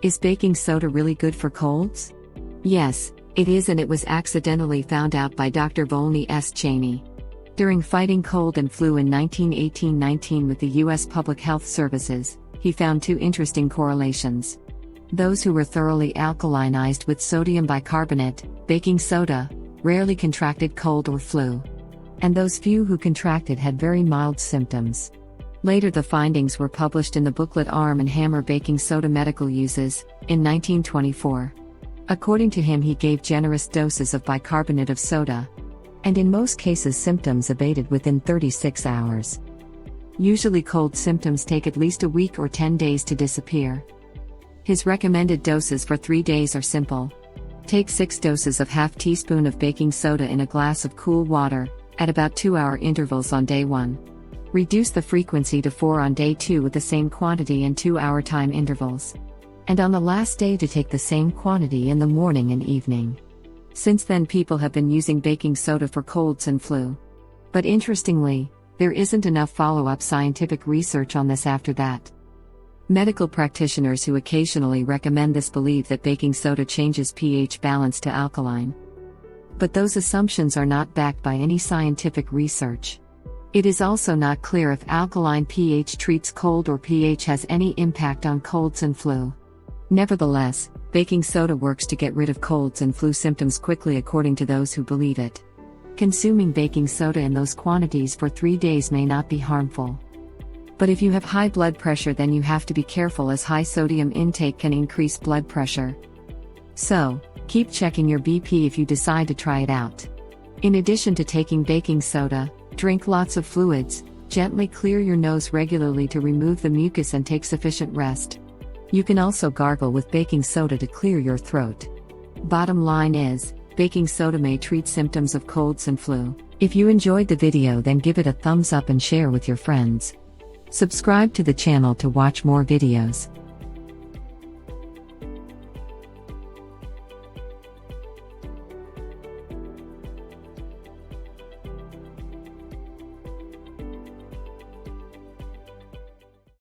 Is baking soda really good for colds? Yes, it is, and it was accidentally found out by Dr. Volney S. Cheney. During fighting cold and flu in 1918-19 with the U.S. Public Health Services, he found two interesting correlations. Those who were thoroughly alkalinized with sodium bicarbonate, baking soda, rarely contracted cold or flu. And those few who contracted had very mild symptoms. Later the findings were published in the booklet Arm & Hammer Baking Soda Medical Uses, in 1924. According to him, he gave generous doses of bicarbonate of soda. And in most cases symptoms abated within 36 hours. Usually cold symptoms take at least a week or 10 days to disappear. His recommended doses for 3 days are simple. Take 6 doses of half teaspoon of baking soda in a glass of cool water, at about 2-hour intervals on day 1. Reduce the frequency to 4 on day 2 with the same quantity and 2-hour time intervals. And on the last day to take the same quantity in the morning and evening. Since then people have been using baking soda for colds and flu. But interestingly, there isn't enough follow-up scientific research on this after that. Medical practitioners who occasionally recommend this believe that baking soda changes pH balance to alkaline. But those assumptions are not backed by any scientific research. It is also not clear if alkaline pH treats cold or pH has any impact on colds and flu. Nevertheless, baking soda works to get rid of colds and flu symptoms quickly according to those who believe it. Consuming baking soda in those quantities for 3 days may not be harmful. But if you have high blood pressure, then you have to be careful, as high sodium intake can increase blood pressure. So, keep checking your BP if you decide to try it out. In addition to taking baking soda, drink lots of fluids, gently clear your nose regularly to remove the mucus, and take sufficient rest. You can also gargle with baking soda to clear your throat. Bottom line is, baking soda may treat symptoms of colds and flu. If you enjoyed the video, then give it a thumbs up and share with your friends. Subscribe to the channel to watch more videos.